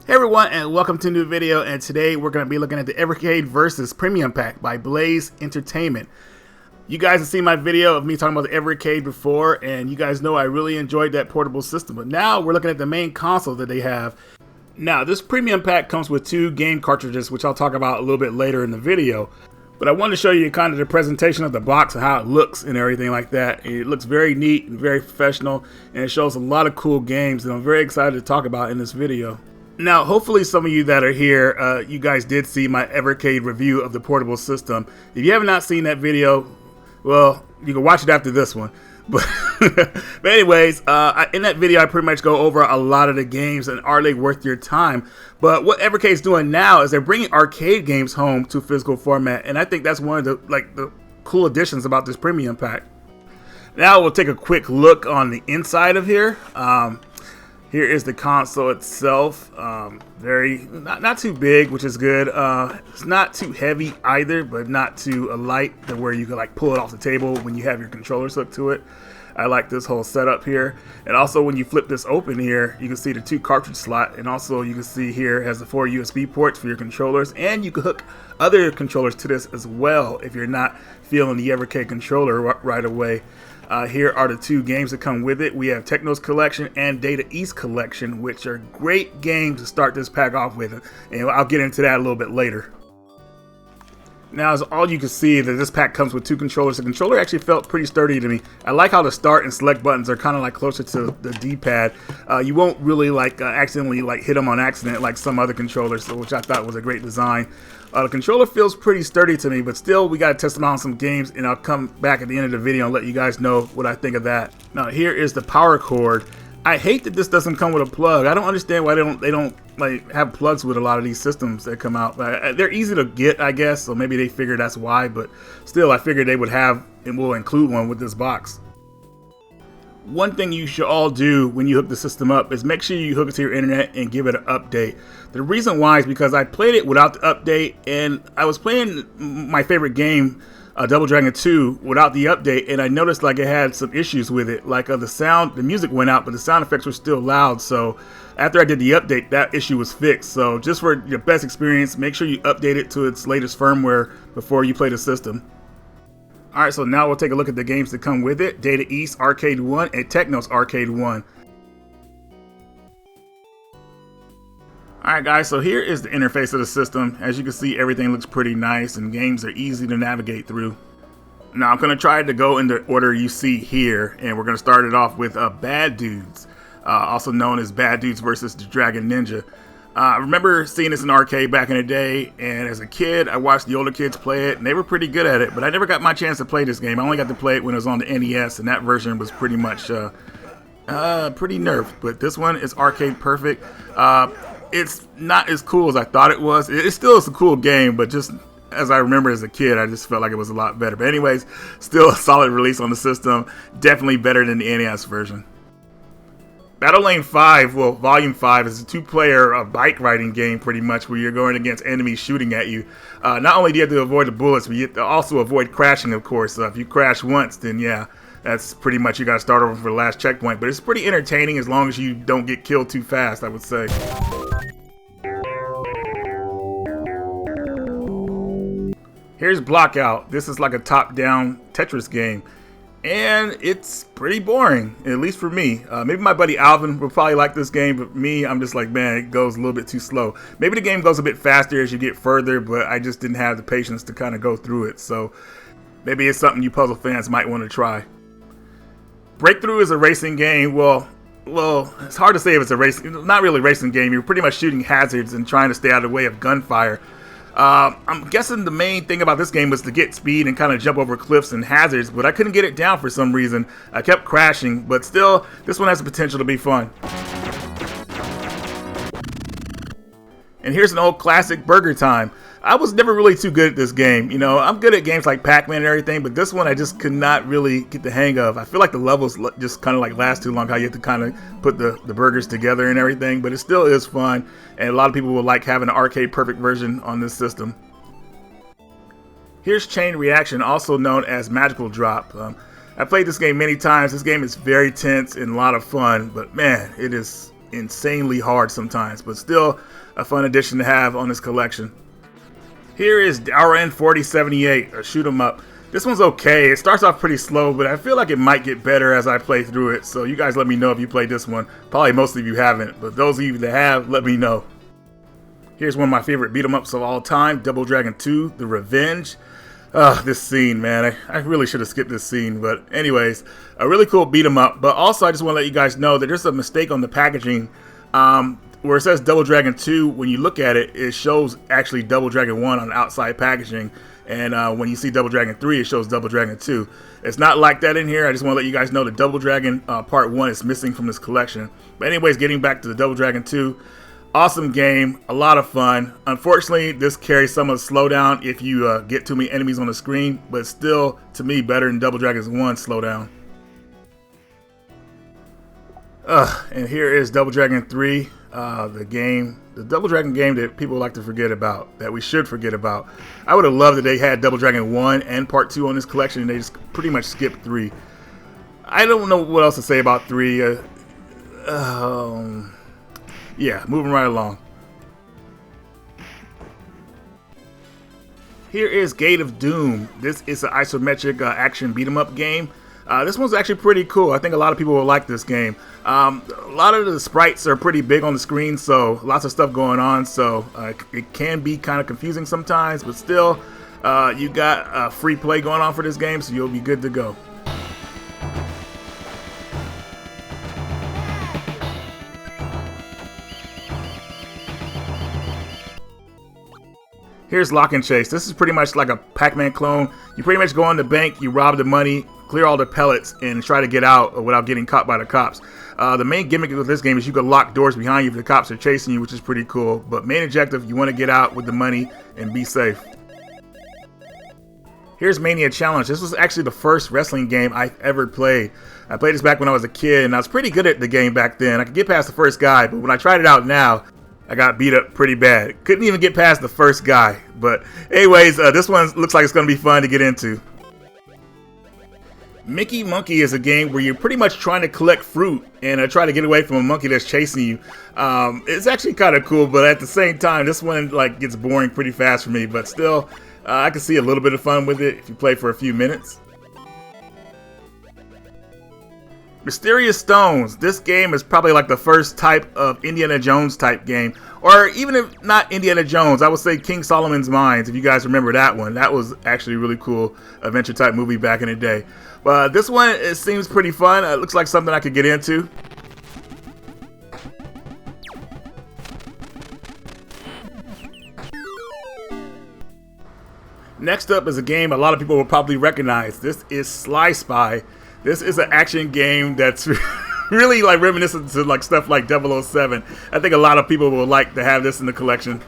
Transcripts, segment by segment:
Hey everyone, and welcome to a new video. And today we're going to be looking at the Evercade versus Premium Pack by Blaze Entertainment. You guys have seen my video of me talking about the Evercade before, and you guys know I really enjoyed that portable system. But now we're looking at the main console that they have. Now this Premium Pack comes with 2 game cartridges, which I'll talk about a little bit later in the video. But I wanted to show you kind of the presentation of the box and how it looks and everything like that. It looks very neat and very professional, and it shows a lot of cool games that I'm very excited to talk about in this video. Now, hopefully some of you that are here, you guys did see my Evercade review of the portable system. If you have not seen that video, well, you can watch it after this one. But, but anyways, in that video, I pretty much go over a lot of the games and are they worth your time. But what Evercade's doing now is they're bringing arcade games home to physical format, and I think that's one of the cool additions about this premium pack. Now we'll take a quick look on the inside of here. Here is the console itself. Not too big, which is good. It's not too heavy either, but not too light to where you can like pull it off the table when you have your controllers hooked to it. I like this whole setup here. And also when you flip this open here, you can see the 2 cartridge slot, and also you can see here it has the 4 USB ports for your controllers, and you can hook other controllers to this as well if you're not feeling the Evercade controller right away. Here are the 2 games that come with it. We have Technos Collection and Data East Collection, which are great games to start this pack off with, and I'll get into that a little bit later. Now, as all you can see, that this pack comes with 2 controllers. The controller actually felt pretty sturdy to me. I like how the start and select buttons are kind of like closer to the D-pad. You won't really accidentally hit them on accident like some other controllers, which I thought was a great design. The controller feels pretty sturdy to me, but still we got to test them out on some games, and I'll come back at the end of the video and let you guys know what I think of that. Now here is the power cord. I hate that this doesn't come with a plug. I don't understand why they don't like have plugs with a lot of these systems that come out. They're easy to get, I guess, so maybe they figure that's why, but still I figured they would have and will include one with this box. One thing you should all do when you hook the system up is make sure you hook it to your internet and give it an update. The reason why is because I played it without the update, and I was playing my favorite game, Double Dragon 2, without the update, and I noticed like it had some issues with it. Like the music went out, but the sound effects were still loud. So after I did the update, that issue was fixed. So just for your best experience, make sure you update it to its latest firmware before you play the system. Alright, so now we'll take a look at the games that come with it. Data East Arcade 1 and Technos Arcade 1. Alright guys, so here is the interface of the system. As you can see, everything looks pretty nice and games are easy to navigate through. Now I'm going to try to go in the order you see here, and we're going to start it off with Bad Dudes, also known as Bad Dudes versus the Dragon Ninja. I remember seeing this in arcade back in the day, and as a kid I watched the older kids play it, and they were pretty good at it, but I never got my chance to play this game. I only got to play it when it was on the NES, and that version was pretty much pretty nerfed. But this one is arcade perfect. It's not as cool as I thought it was. It still is a cool game, but just as I remember as a kid, I just felt like it was a lot better. But anyways, still a solid release on the system. Definitely better than the NES version. Battle Lane 5, well, Volume 5 is a 2-player bike riding game pretty much, where you're going against enemies shooting at you. Not only do you have to avoid the bullets, but you have to also avoid crashing, of course. If you crash once, then yeah, that's pretty much you got to start over for the last checkpoint. But it's pretty entertaining as long as you don't get killed too fast, I would say. Here's Blockout. This is like a top-down Tetris game, and it's pretty boring, at least for me. Maybe my buddy Alvin will probably like this game, but me, I'm just like, man, it goes a little bit too slow. Maybe the game goes a bit faster as you get further, but I just didn't have the patience to kind of go through it, so maybe it's something you puzzle fans might want to try. Breakthru is a racing game. Well, it's hard to say if it's a racing, not really a racing game. You're pretty much shooting hazards and trying to stay out of the way of gunfire. I'm guessing the main thing about this game was to get speed and kind of jump over cliffs and hazards, but I couldn't get it down for some reason. I kept crashing, but still, this one has the potential to be fun. And here's an old classic, Burger Time. I was never really too good at this game. You know, I'm good at games like Pac-Man and everything, but this one I just could not really get the hang of. I feel like the levels just kind of like last too long, how you have to kind of put the burgers together and everything, but it still is fun, and a lot of people will like having an arcade perfect version on this system. Here's Chain Reaction, also known as Magical Drop. I played this game many times. This game is very tense and a lot of fun, but man, it is insanely hard sometimes, but still a fun addition to have on this collection. Here is Darwin 4078, a shoot 'em up. This one's okay. It starts off pretty slow, but I feel like it might get better as I play through it. So you guys let me know if you played this one. Probably most of you haven't, but those of you that have, let me know. Here's one of my favorite beat 'em ups of all time, Double Dragon 2, The Revenge. This scene, man. I really should have skipped this scene, but anyways, a really cool beat 'em up. But also, I just want to let you guys know that there's a mistake on the packaging. Where it says Double Dragon 2, when you look at it, it shows actually Double Dragon 1 on the outside packaging. And when you see Double Dragon 3, it shows Double Dragon 2. It's not like that in here. I just want to let you guys know that Double Dragon Part 1 is missing from this collection. But anyways, getting back to the Double Dragon 2, awesome game, a lot of fun. Unfortunately, this carries some of the slowdown if you get too many enemies on the screen, but still, to me, better than Double Dragon 1 slowdown. And here is Double Dragon 3. The Double Dragon game that people like to forget about, that we should forget about. I would have loved that they had Double Dragon 1 and Part 2 on this collection, and they just pretty much skipped 3. I don't know what else to say about 3. Yeah, moving right along. Here is Gate of Doom. This is an isometric action beat 'em up game. This one's actually pretty cool. I think a lot of people will like this game. A lot of the sprites are pretty big on the screen, so lots of stuff going on, so it can be kind of confusing sometimes, but still, you got free play going on for this game, so you'll be good to go. Here's Lock and Chase. This is pretty much like a Pac-Man clone. You pretty much go in the bank, you rob the money, clear all the pellets, and try to get out without getting caught by the cops. The main gimmick of this game is you can lock doors behind you if the cops are chasing you, which is pretty cool. But main objective, you want to get out with the money and be safe. Here's Mania Challenge. This was actually the first wrestling game I've ever played. I played this back when I was a kid, and I was pretty good at the game back then. I could get past the first guy, but when I tried it out now, I got beat up pretty bad. Couldn't even get past the first guy. But anyways, this one looks like it's going to be fun to get into. Minky Monkey is a game where you're pretty much trying to collect fruit and try to get away from a monkey that's chasing you. It's actually kind of cool, but at the same time, this one gets boring pretty fast for me. But still, I can see a little bit of fun with it if you play for a few minutes. Mysterious Stones. This game is probably like the first type of Indiana Jones type game. Or even if not Indiana Jones, I would say King Solomon's Mines, if you guys remember that one. That was actually a really cool adventure type movie back in the day. But this one, it seems pretty fun. It looks like something I could get into. Next up is a game a lot of people will probably recognize. This is Sly Spy. This is an action game that's really reminiscent to stuff like 007. I think a lot of people will like to have this in the collection.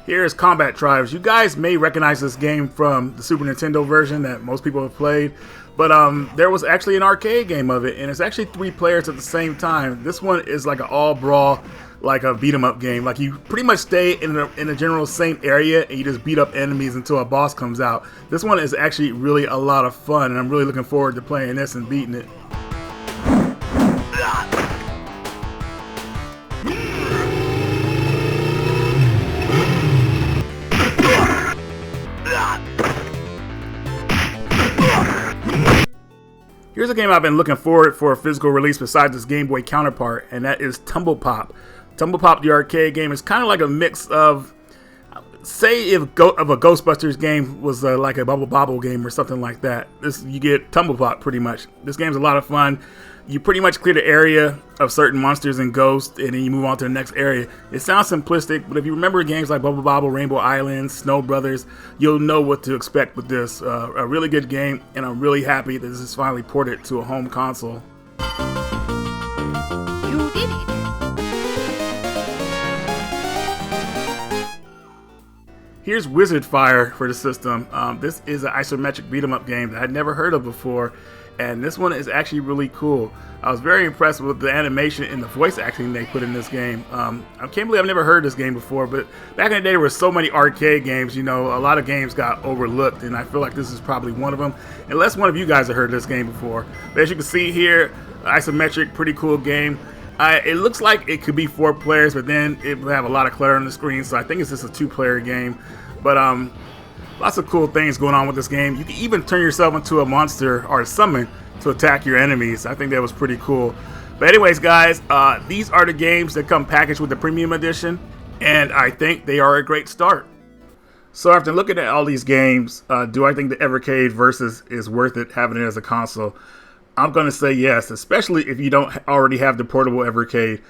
Here's Combatribes. You guys may recognize this game from the Super Nintendo version that most people have played, but there was actually an arcade game of it, and it's actually 3 players at the same time. This one is like an all-brawl, like a beat-em-up game. Like you pretty much stay in a general same area, and you just beat up enemies until a boss comes out. This one is actually really a lot of fun, and I'm really looking forward to playing this and beating it. Here's a game I've been looking forward for a physical release besides its Game Boy counterpart, and that is Tumblepop. Tumblepop, the arcade game, is kind of like a mix of, say if a Ghostbusters game was like a Bubble Bobble game or something like that. You get Tumblepop pretty much. This game's a lot of fun. You pretty much clear the area of certain monsters and ghosts, and then you move on to the next area. It sounds simplistic, but if you remember games like Bubble Bobble, Rainbow Island, Snow Brothers, you'll know what to expect with this. A really good game, and I'm really happy that this is finally ported to a home console. You did it! Here's Wizard Fire for the system. This is an isometric beat 'em up game that I'd never heard of before. and this one is actually really cool. I was very impressed with the animation and the voice acting they put in this game. I can't believe I've never heard this game before, but back in the day there were so many arcade games, you know, a lot of games got overlooked, and I feel like this is probably one of them, unless one of you guys have heard this game before. But as you can see here, isometric, pretty cool game. It looks like it could be 4 players, but then it will have a lot of clutter on the screen, so I think it's just a 2-player game. But lots of cool things going on with this game. You can even turn yourself into a monster or a summon to attack your enemies. I think that was pretty cool. But anyways, guys, these are the games that come packaged with the premium edition, and I think they are a great start. So after looking at all these games, do I think the Evercade Versus is worth it having it as a console? I'm going to say yes, especially if you don't already have the portable Evercade.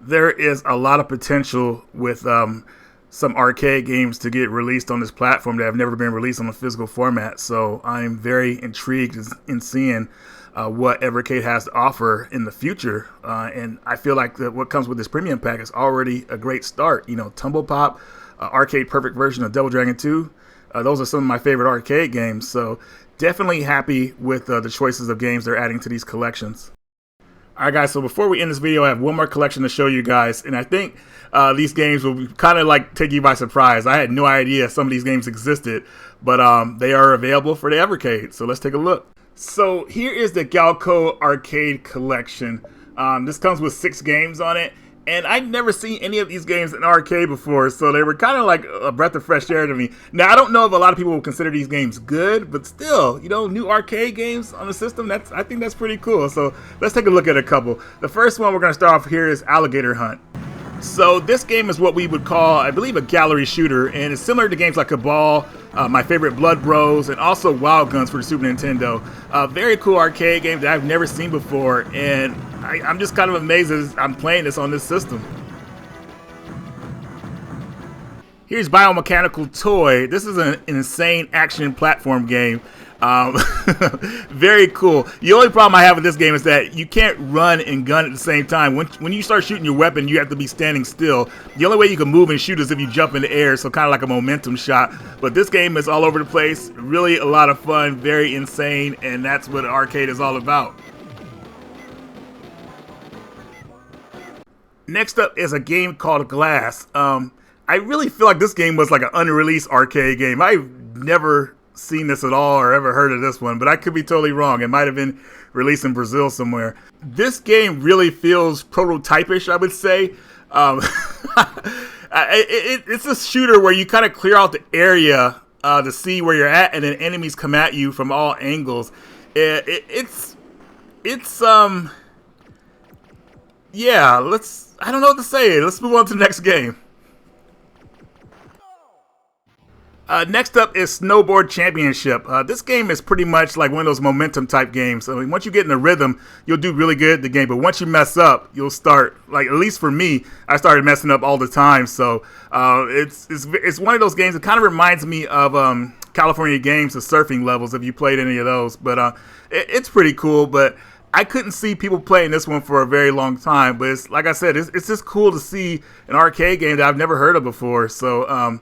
There is a lot of potential with some arcade games to get released on this platform that have never been released on a physical format. So I'm very intrigued in seeing what Evercade has to offer in the future. And I feel like what comes with this premium pack is already a great start. You know, Tumblepop, arcade perfect version of Double Dragon 2. Those are some of my favorite arcade games. So definitely happy with the choices of games they're adding to these collections. Alright guys, so before we end this video, I have one more collection to show you guys, and I think these games will kind of like take you by surprise. I had no idea some of these games existed, but they are available for the Evercade, so let's take a look. So here is the Gaelco Arcade collection. This comes with 6 games on it, and I'd never seen any of these games in arcade before, so they were kind of like a breath of fresh air to me. Now, I don't know if a lot of people will consider these games good, but still, you know, new arcade games on the system, I think that's pretty cool. So let's take a look at a couple. The first one we're going to start off here is Alligator Hunt. So this game is what we would call, I believe, a gallery shooter, and it's similar to games like Cabal, my favorite Blood Bros, and also Wild Guns for the Super Nintendo. Very cool arcade game that I've never seen before, and I'm just kind of amazed as I'm playing this on this system. Here's Biomechanical Toy. This is an insane action platform game. Very cool. The only problem I have with this game is that you can't run and gun at the same time. When you start shooting your weapon, you have to be standing still. The only way you can move and shoot is if you jump in the air, so kind of like a momentum shot. But this game is all over the place. Really a lot of fun, very insane, and that's what arcade is all about. Next up is a game called Glass. I really feel like this game was like an unreleased arcade game. I've never seen this at all or ever heard of this one, but I could be totally wrong. It might have been released in Brazil somewhere. This game really feels prototypish, I would say. It's a shooter where you kind of clear out the area to see where you're at, and then enemies come at you from all angles. Yeah, I don't know what to say. Let's move on to the next game. Next up is Snowboard Championship. This game is pretty much like one of those momentum type games. I mean, once you get in the rhythm, you'll do really good at the game. But once you mess up, you'll start, like, at least for me, I started messing up all the time. So it's one of those games that kind of reminds me of California Games, the surfing levels, if you played any of those. But it's pretty cool. But I couldn't see people playing this one for a very long time. But it's, like I said, it's just cool to see an arcade game that I've never heard of before. So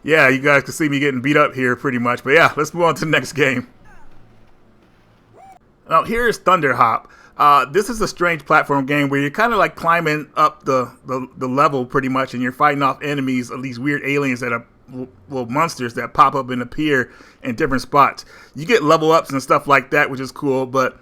yeah, you guys can see me getting beat up here pretty much. But yeah, let's move on to the next game. Now here's Thunder Hop. This is a strange platform game where you're kind of like climbing up the level pretty much, and you're fighting off enemies of these weird aliens that are little monsters that pop up and appear in different spots. You get level ups and stuff like that, which is cool. But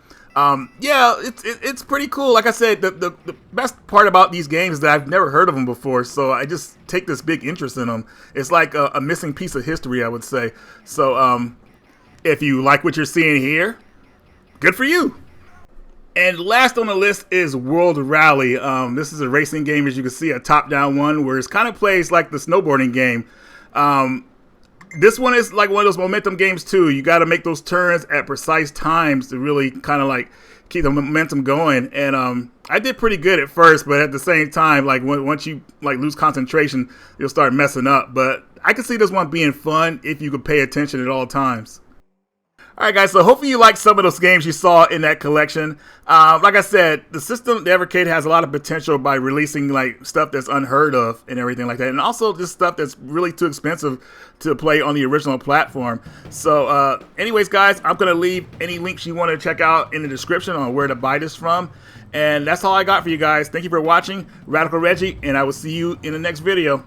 yeah, it's pretty cool. Like I said, the best part about these games is that I've never heard of them before, so I just take this big interest in them. It's like a missing piece of history, I would say. So if you like what you're seeing here, good for you. And last on the list is World Rally. This is a racing game, as you can see, a top-down one, where it kind of plays like the snowboarding game. This one is like one of those momentum games too. You got to make those turns at precise times to really kind of like keep the momentum going. And I did pretty good at first, but at the same time, like once you like lose concentration, you'll start messing up. But I can see this one being fun if you could pay attention at all times. Alright guys, so hopefully you like some of those games you saw in that collection. Like I said, the Evercade has a lot of potential by releasing like stuff that's unheard of and everything like that. And also just stuff that's really too expensive to play on the original platform. So anyways guys, I'm going to leave any links you want to check out in the description on where to buy this from. And that's all I got for you guys. Thank you for watching. Radical Reggie, and I will see you in the next video.